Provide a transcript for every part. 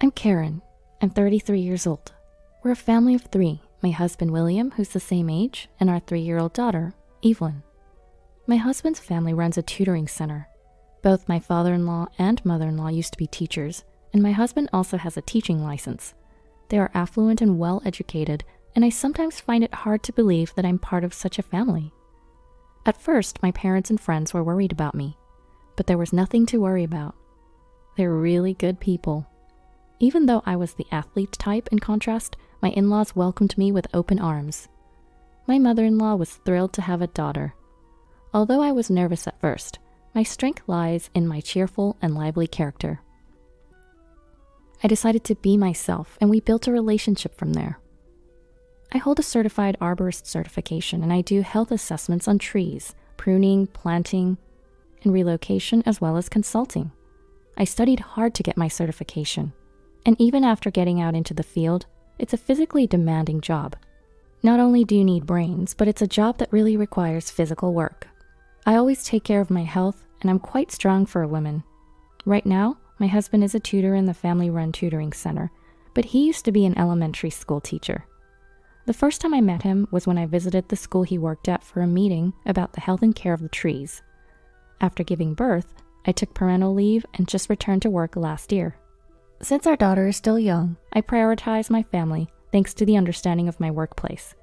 I'm Karen. I'm 33 years old. We're a family of 3, my husband William, who's the same age, and our 3-year-old daughter, Evelyn. My husband's family runs a tutoring center. Both my father-in-law and mother-in-law used to be teachers, and my husband also has a teaching license. They are affluent and well-educated, and I sometimes find it hard to believe that I'm part of such a family. At first, my parents and friends were worried about me, but there was nothing to worry about. They're really good people. Even though I was the athlete type in contrast, my in-laws welcomed me with open arms. My mother-in-law was thrilled to have a daughter. Although I was nervous at first, my strength lies in my cheerful and lively character. I decided to be myself, and we built a relationship from there. I hold a certified arborist certification, and I do health assessments on trees, pruning, planting, and relocation, as well as consulting. I studied hard to get my certification, and even after getting out into the field, it's a physically demanding job. Not only do you need brains, but it's a job that really requires physical work. I always take care of my health, and I'm quite strong for a woman. Right now, my husband is a tutor in the family-run tutoring center, but he used to be an elementary school teacher. The first time I met him was when I visited the school he worked at for a meeting about the health and care of the trees. After giving birth, I took parental leave and just returned to work last year. Since our daughter is still young, I prioritize my family thanks to the understanding of my workplace.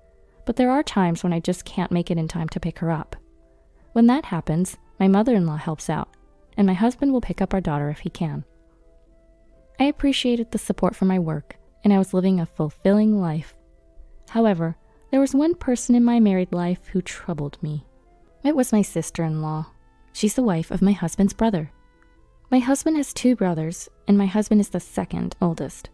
But there are times when I just can't make it in time to pick her up. When that happens, my mother-in-law helps out, and my husband will pick up our daughter if he can. I appreciated the support from my work, and I was living a fulfilling life. However, there was one person in my married life who troubled me. It was my sister-in-law. She's the wife of my husband's brother. My husband has 2 brothers, and my husband is the second oldest.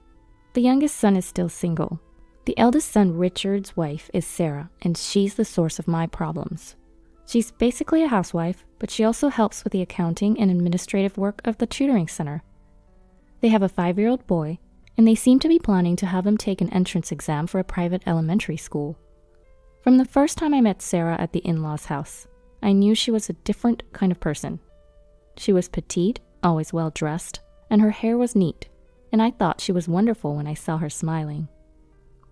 The youngest son is still single. The eldest son, Richard's wife, is Sarah, and she's the source of my problems. She's basically a housewife, but she also helps with the accounting and administrative work of the tutoring center. They have a 5-year-old boy, and they seem to be planning to have him take an entrance exam for a private elementary school. From the first time I met Sarah at the in-laws' house, I knew she was a different kind of person. She was petite, always well-dressed, and her hair was neat, and I thought she was wonderful when I saw her smiling.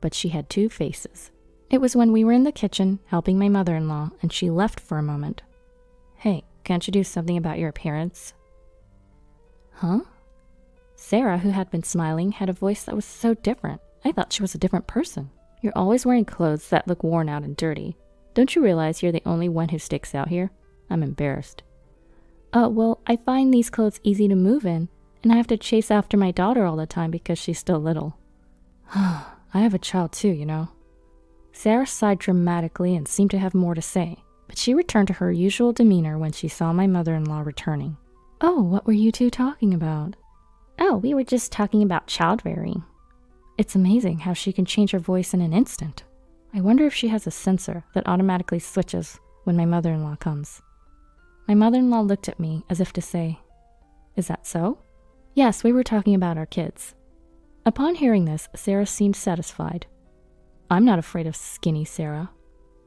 But she had 2 faces. It was when we were in the kitchen helping my mother-in-law, and she left for a moment. "Hey, can't you do something about your appearance?" "Huh?" Sarah, who had been smiling, had a voice that was so different. I thought she was a different person. "You're always wearing clothes that look worn out and dirty. Don't you realize you're the only one who sticks out here?" I'm embarrassed. Well, I find these clothes easy to move in, and I have to chase after my daughter all the time because she's still little." "I have a child too, you know." Sarah sighed dramatically and seemed to have more to say, but she returned to her usual demeanor when she saw my mother-in-law returning. "Oh, what were you 2 talking about?" "Oh, we were just talking about child-rearing." It's amazing how she can change her voice in an instant. I wonder if she has a sensor that automatically switches when my mother-in-law comes. My mother-in-law looked at me as if to say, "Is that so?" "Yes, we were talking about our kids." Upon hearing this, Sarah seemed satisfied. I'm not afraid of skinny Sarah,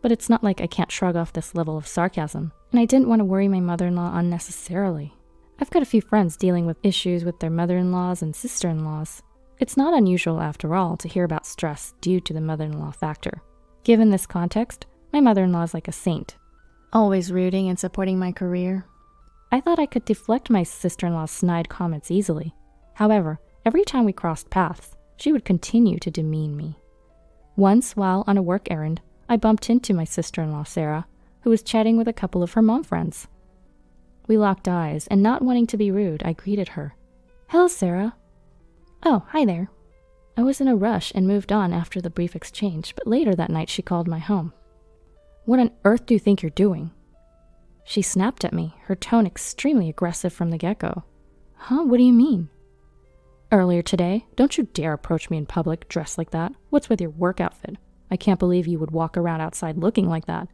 but it's not like I can't shrug off this level of sarcasm, and I didn't want to worry my mother-in-law unnecessarily. I've got a few friends dealing with issues with their mother-in-laws and sister-in-laws. It's not unusual, after all, to hear about stress due to the mother-in-law factor. Given this context, my mother-in-law is like a saint, always rooting and supporting my career. I thought I could deflect my sister-in-law's snide comments easily. However, every time we crossed paths, she would continue to demean me. Once, while on a work errand, I bumped into my sister-in-law, Sarah, who was chatting with a couple of her mom friends. We locked eyes, and not wanting to be rude, I greeted her. "Hello, Sarah." "Oh, hi there." I was in a rush and moved on after the brief exchange, but later that night she called my home. "What on earth do you think you're doing?" She snapped at me, her tone extremely aggressive from the get-go. "Huh? What do you mean?" "Earlier today, don't you dare approach me in public dressed like that. What's with your work outfit? I can't believe you would walk around outside looking like that.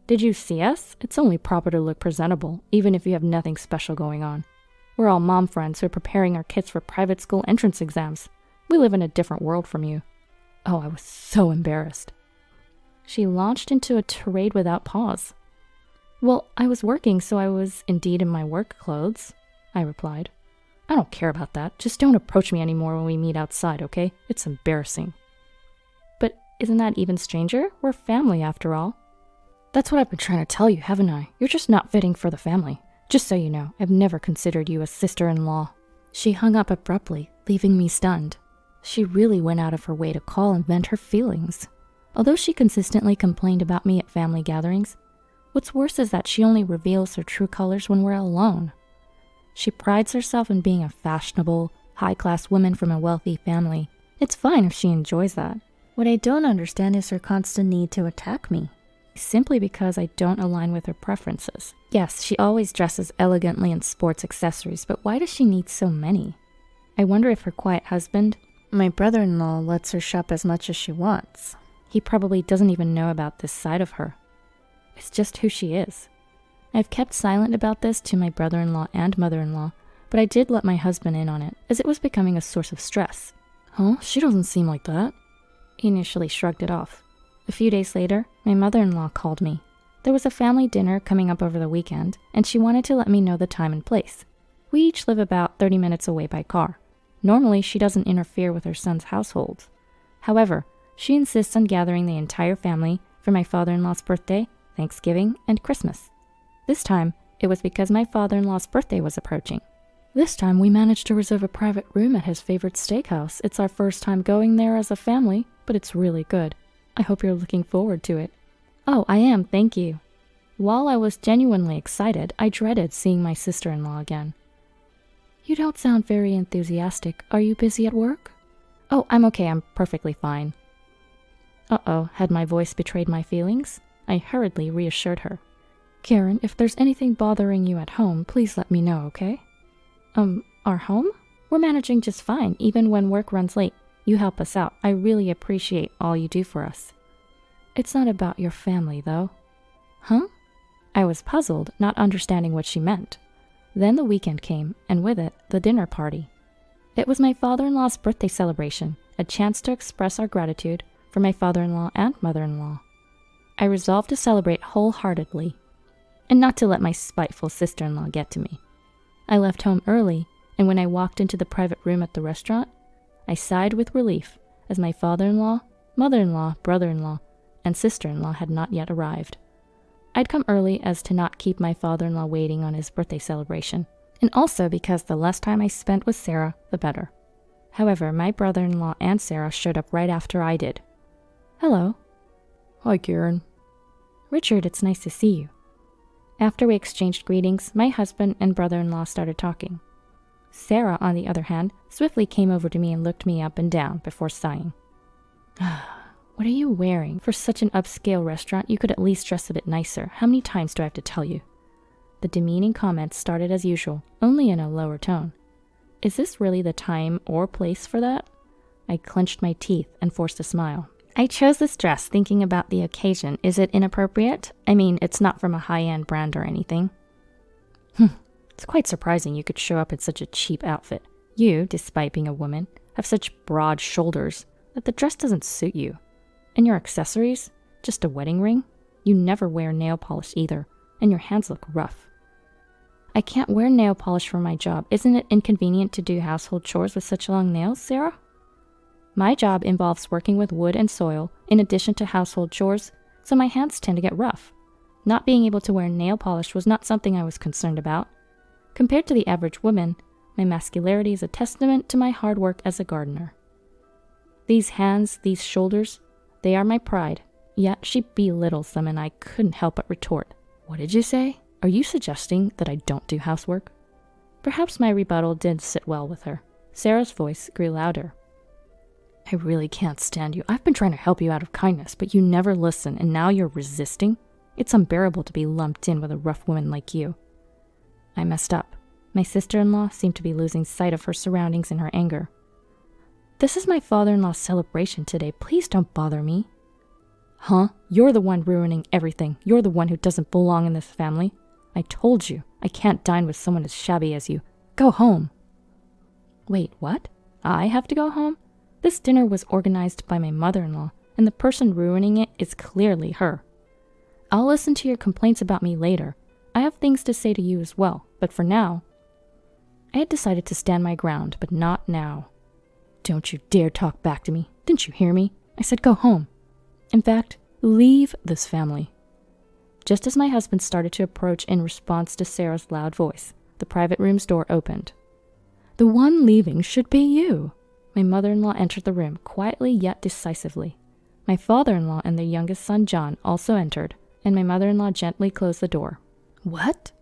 Did you see us? It's only proper to look presentable, even if you have nothing special going on. We're all mom friends who are preparing our kids for private school entrance exams. We live in a different world from you." Oh, I was so embarrassed. She launched into a tirade without pause. "Well, I was working, so I was indeed in my work clothes," I replied. I don't care about that. Just don't approach me anymore when we meet outside, okay? It's embarrassing. But isn't that even stranger? We're family after all. That's what I've been trying to tell you, haven't I? You're just not fitting for the family. Just so you know, I've never considered you a sister-in-law. She hung up abruptly, leaving me stunned. She really went out of her way to call and vent her feelings. Although she consistently complained about me at family gatherings, what's worse is that she only reveals her true colors when we're alone. She prides herself in being a fashionable, high-class woman from a wealthy family. It's fine if she enjoys that. What I don't understand is her constant need to attack me, simply because I don't align with her preferences. Yes, she always dresses elegantly in sports accessories, but why does she need so many? I wonder if her quiet husband, my brother-in-law, lets her shop as much as she wants. He probably doesn't even know about this side of her. It's just who she is. I've kept silent about this to my brother-in-law and mother-in-law, but I did let my husband in on it, as it was becoming a source of stress. Huh? She doesn't seem like that. He initially shrugged it off. A few days later, my mother-in-law called me. There was a family dinner coming up over the weekend, and she wanted to let me know the time and place. We each live about 30 minutes away by car. Normally, she doesn't interfere with her son's household. However, she insists on gathering the entire family for my father-in-law's birthday, Thanksgiving, and Christmas. This time, it was because my father-in-law's birthday was approaching. This time, we managed to reserve a private room at his favorite steakhouse. It's our first time going there as a family, but it's really good. I hope you're looking forward to it. Oh, I am, thank you. While I was genuinely excited, I dreaded seeing my sister-in-law again. You don't sound very enthusiastic. Are you busy at work? Oh, I'm okay, I'm perfectly fine. Uh-oh, had my voice betrayed my feelings? I hurriedly reassured her. Karen, if there's anything bothering you at home, please let me know, okay? Our home? We're managing just fine, even when work runs late. You help us out. I really appreciate all you do for us. It's not about your family, though. Huh? I was puzzled, not understanding what she meant. Then the weekend came, and with it, the dinner party. It was my father-in-law's birthday celebration, a chance to express our gratitude for my father-in-law and mother-in-law. I resolved to celebrate wholeheartedly, and not to let my spiteful sister-in-law get to me. I left home early, and when I walked into the private room at the restaurant, I sighed with relief as my father-in-law, mother-in-law, brother-in-law, and sister-in-law had not yet arrived. I'd come early as to not keep my father-in-law waiting on his birthday celebration, and also because the less time I spent with Sarah, the better. However, my brother-in-law and Sarah showed up right after I did. Hello. Hi, Karen. Richard, it's nice to see you. After we exchanged greetings, my husband and brother-in-law started talking. Sarah, on the other hand, swiftly came over to me and looked me up and down before sighing. What are you wearing? For such an upscale restaurant, you could at least dress a bit nicer. How many times do I have to tell you? The demeaning comments started as usual, only in a lower tone. Is this really the time or place for that? I clenched my teeth and forced a smile. I chose this dress thinking about the occasion. Is it inappropriate? I mean, it's not from a high-end brand or anything. It's quite surprising you could show up in such a cheap outfit. You, despite being a woman, have such broad shoulders that the dress doesn't suit you. And your accessories? Just a wedding ring? You never wear nail polish either, and your hands look rough. I can't wear nail polish for my job. Isn't it inconvenient to do household chores with such long nails, Sarah? My job involves working with wood and soil, in addition to household chores, so my hands tend to get rough. Not being able to wear nail polish was not something I was concerned about. Compared to the average woman, my masculinity is a testament to my hard work as a gardener. These hands, these shoulders, they are my pride, yet she belittles them and I couldn't help but retort. What did you say? Are you suggesting that I don't do housework? Perhaps my rebuttal did sit well with her. Sarah's voice grew louder. I really can't stand you. I've been trying to help you out of kindness, but you never listen, and now you're resisting? It's unbearable to be lumped in with a rough woman like you. I messed up. My sister-in-law seemed to be losing sight of her surroundings in her anger. This is my father-in-law's celebration today. Please don't bother me. Huh? You're the one ruining everything. You're the one who doesn't belong in this family. I told you, I can't dine with someone as shabby as you. Go home. Wait, what? I have to go home? This dinner was organized by my mother-in-law, and the person ruining it is clearly her. I'll listen to your complaints about me later. I have things to say to you as well, but for now... I had decided to stand my ground, but not now. Don't you dare talk back to me. Didn't you hear me? I said go home. In fact, leave this family. Just as my husband started to approach in response to Sarah's loud voice, the private room's door opened. The one leaving should be you. My mother-in-law entered the room, quietly yet decisively. My father-in-law and their youngest son, John, also entered, and my mother-in-law gently closed the door. What?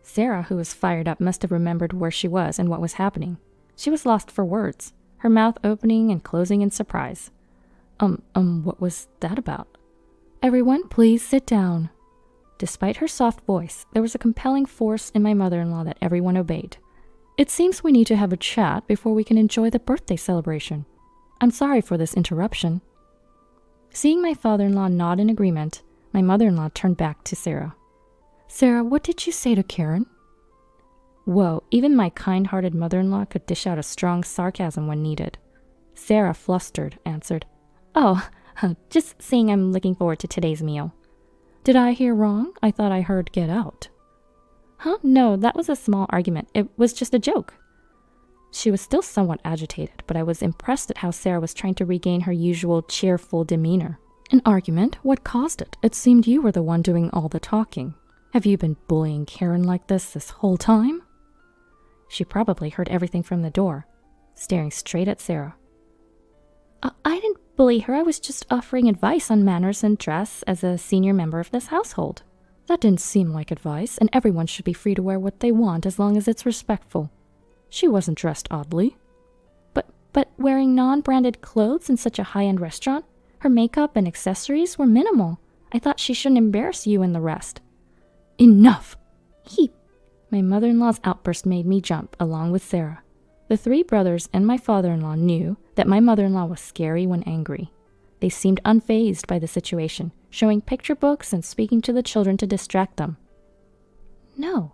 Sarah, who was fired up, must have remembered where she was and what was happening. She was lost for words, her mouth opening and closing in surprise. What was that about? Everyone, please sit down. Despite her soft voice, there was a compelling force in my mother-in-law that everyone obeyed. It seems we need to have a chat before we can enjoy the birthday celebration. I'm sorry for this interruption. Seeing my father-in-law nod in agreement, my mother-in-law turned back to Sarah. Sarah, what did you say to Karen? Whoa, even my kind-hearted mother-in-law could dish out a strong sarcasm when needed. Sarah, flustered, answered, Oh, just saying I'm looking forward to today's meal. Did I hear wrong? I thought I heard get out. Huh? No, that was a small argument. It was just a joke. She was still somewhat agitated, but I was impressed at how Sarah was trying to regain her usual cheerful demeanor. An argument? What caused it? It seemed you were the one doing all the talking. Have you been bullying Karen like this whole time? She probably heard everything from the door, staring straight at Sarah. I didn't bully her. I was just offering advice on manners and dress as a senior member of this household. That didn't seem like advice, and everyone should be free to wear what they want as long as it's respectful. She wasn't dressed oddly. But wearing non-branded clothes in such a high-end restaurant, her makeup and accessories were minimal. I thought she shouldn't embarrass you and the rest. Enough! My mother-in-law's outburst made me jump, along with Sarah. The three brothers and my father-in-law knew that my mother-in-law was scary when angry. They seemed unfazed by the situation, showing picture books and speaking to the children to distract them. No.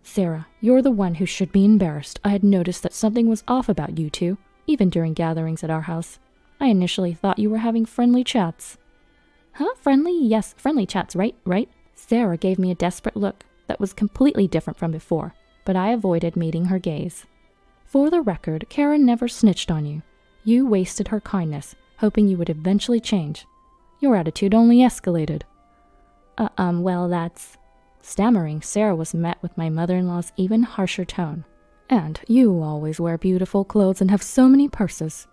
Sarah, you're the one who should be embarrassed. I had noticed that something was off about you two, even during gatherings at our house. I initially thought you were having friendly chats. Huh? Friendly? Yes, friendly chats, right? Sarah gave me a desperate look that was completely different from before, but I avoided meeting her gaze. For the record, Karen never snitched on you. You wasted her kindness, hoping you would eventually change. Your attitude only escalated. Well, that's... Stammering, Sarah was met with my mother-in-law's even harsher tone. And you always wear beautiful clothes and have so many purses.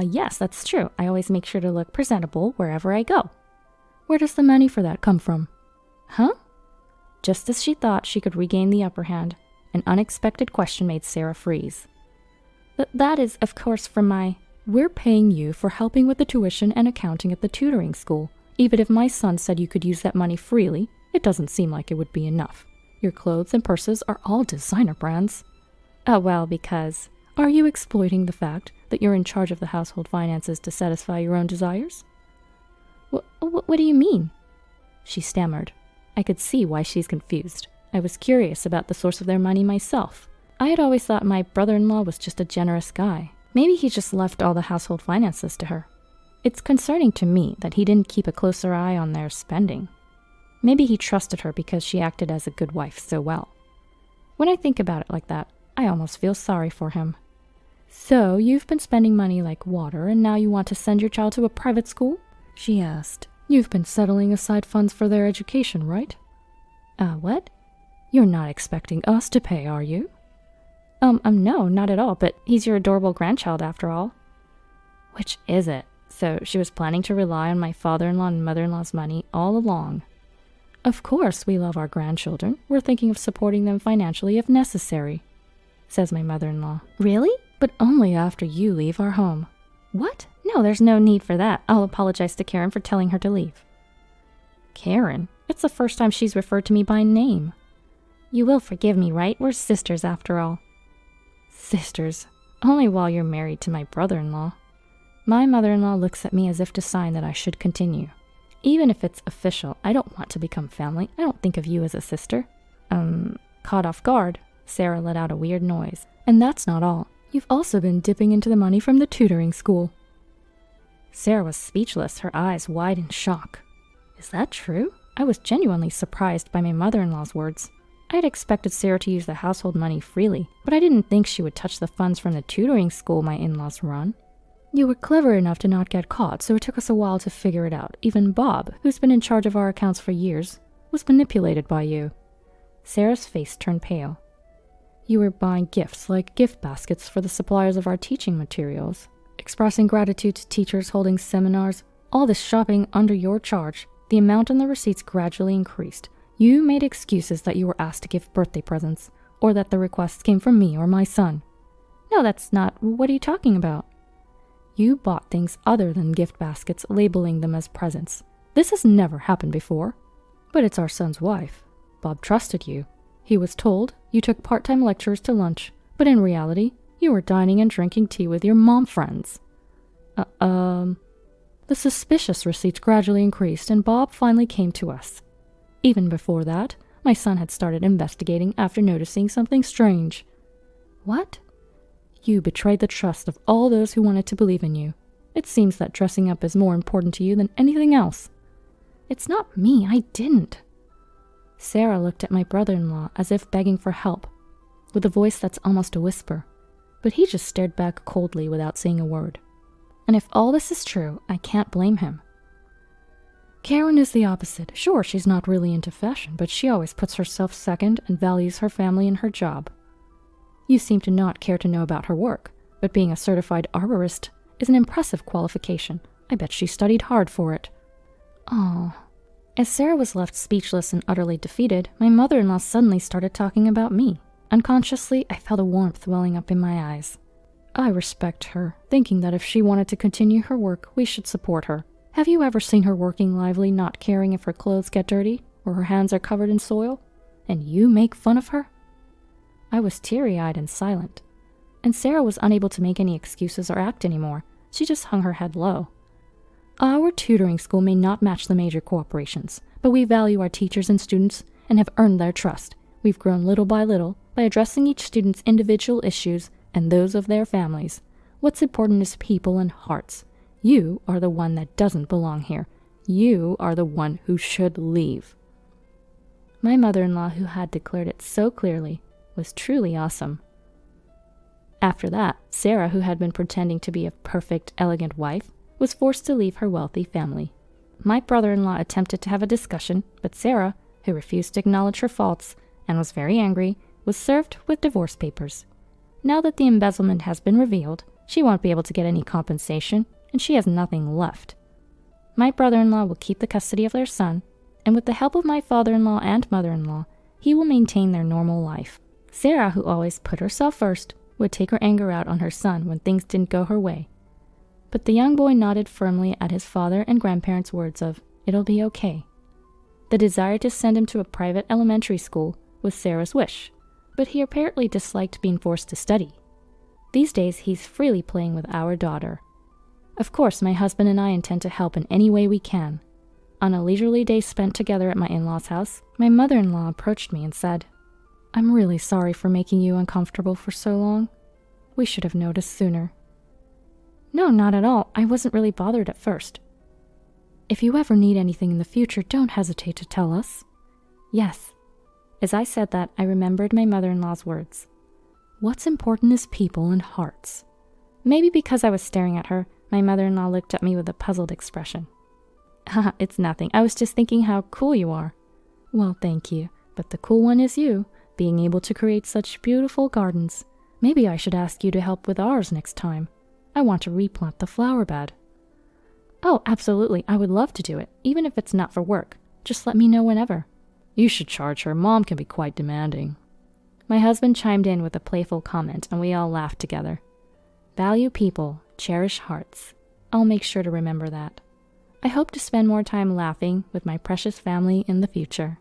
Yes, that's true. I always make sure to look presentable wherever I go. Where does the money for that come from? Huh? Just as she thought she could regain the upper hand, an unexpected question made Sarah freeze. That is, of course, from my... We're paying you for helping with the tuition and accounting at the tutoring school. Even if my son said you could use that money freely, it doesn't seem like it would be enough. Your clothes and purses are all designer brands. Well, because... Are you exploiting the fact that you're in charge of the household finances to satisfy your own desires? What do you mean? She stammered. I could see why she's confused. I was curious about the source of their money myself. I had always thought my brother-in-law was just a generous guy. Maybe he just left all the household finances to her. It's concerning to me that he didn't keep a closer eye on their spending. Maybe he trusted her because she acted as a good wife so well. When I think about it like that, I almost feel sorry for him. So, you've been spending money like water, and now you want to send your child to a private school? She asked. You've been settling aside funds for their education, right? What? You're not expecting us to pay, are you? No, not at all, but he's your adorable grandchild after all. Which is it? So she was planning to rely on my father-in-law and mother-in-law's money all along. Of course we love our grandchildren. We're thinking of supporting them financially if necessary, says my mother-in-law. Really? But only after you leave our home. What? No, there's no need for that. I'll apologize to Karen for telling her to leave. Karen? It's the first time she's referred to me by name. You will forgive me, right? We're sisters after all. Sisters? Only while you're married to my brother-in-law. My mother-in-law looks at me as if to sign that I should continue. Even if it's official, I don't want to become family. I don't think of you as a sister. Caught off guard, Sarah let out a weird noise. And that's not all. You've also been dipping into the money from the tutoring school. Sarah was speechless, her eyes wide in shock. Is that true? I was genuinely surprised by my mother-in-law's words. I had expected Sarah to use the household money freely, but I didn't think she would touch the funds from the tutoring school my in-laws run. You were clever enough to not get caught, so it took us a while to figure it out. Even Bob, who's been in charge of our accounts for years, was manipulated by you. Sarah's face turned pale. You were buying gifts like gift baskets for the suppliers of our teaching materials, expressing gratitude to teachers holding seminars, all this shopping under your charge. The amount on the receipts gradually increased. You made excuses that you were asked to give birthday presents, or that the requests came from me or my son. No, that's not. What are you talking about? You bought things other than gift baskets, labeling them as presents. This has never happened before. But it's our son's wife. Bob trusted you. He was told you took part-time lecturers to lunch, but in reality, you were dining and drinking tea with your mom friends. The suspicious receipts gradually increased, and Bob finally came to us. Even before that, my son had started investigating after noticing something strange. What? You betrayed the trust of all those who wanted to believe in you. It seems that dressing up is more important to you than anything else. It's not me, I didn't. Sarah looked at my brother-in-law as if begging for help, with a voice that's almost a whisper, but he just stared back coldly without saying a word. And if all this is true, I can't blame him. Karen is the opposite. Sure, she's not really into fashion, but she always puts herself second and values her family and her job. You seem to not care to know about her work, but being a certified arborist is an impressive qualification. I bet she studied hard for it. Oh. As Sarah was left speechless and utterly defeated, my mother-in-law suddenly started talking about me. Unconsciously, I felt a warmth welling up in my eyes. I respect her, thinking that if she wanted to continue her work, we should support her. Have you ever seen her working lively, not caring if her clothes get dirty or her hands are covered in soil? And you make fun of her? I was teary-eyed and silent, and Sarah was unable to make any excuses or act anymore. She just hung her head low. Our tutoring school may not match the major corporations, but we value our teachers and students and have earned their trust. We've grown little by little by addressing each student's individual issues and those of their families. What's important is people and hearts. You are the one that doesn't belong here. You are the one who should leave. My mother-in-law, who had declared it so clearly, was truly awesome. After that, Sarah, who had been pretending to be a perfect, elegant wife, was forced to leave her wealthy family. My brother-in-law attempted to have a discussion, but Sarah, who refused to acknowledge her faults and was very angry, was served with divorce papers. Now that the embezzlement has been revealed, she won't be able to get any compensation, and she has nothing left. My brother-in-law will keep the custody of their son, and with the help of my father-in-law and mother-in-law, he will maintain their normal life. Sarah, who always put herself first, would take her anger out on her son when things didn't go her way. But the young boy nodded firmly at his father and grandparents' words of, "It'll be okay." The desire to send him to a private elementary school was Sarah's wish, but he apparently disliked being forced to study. These days, he's freely playing with our daughter. Of course, my husband and I intend to help in any way we can. On a leisurely day spent together at my in-laws' house, my mother-in-law approached me and said, "I'm really sorry for making you uncomfortable for so long. We should have noticed sooner." "No, not at all. I wasn't really bothered at first." "If you ever need anything in the future, don't hesitate to tell us." "Yes." As I said that, I remembered my mother-in-law's words. What's important is people and hearts. Maybe because I was staring at her, my mother-in-law looked at me with a puzzled expression. "Haha, it's nothing. I was just thinking how cool you are." "Well, thank you. But the cool one is you, being able to create such beautiful gardens. Maybe I should ask you to help with ours next time. I want to replant the flower bed." "Oh, absolutely. I would love to do it, even if it's not for work. Just let me know whenever." "You should charge her. Mom can be quite demanding." My husband chimed in with a playful comment, and we all laughed together. Value people, cherish hearts. I'll make sure to remember that. I hope to spend more time laughing with my precious family in the future.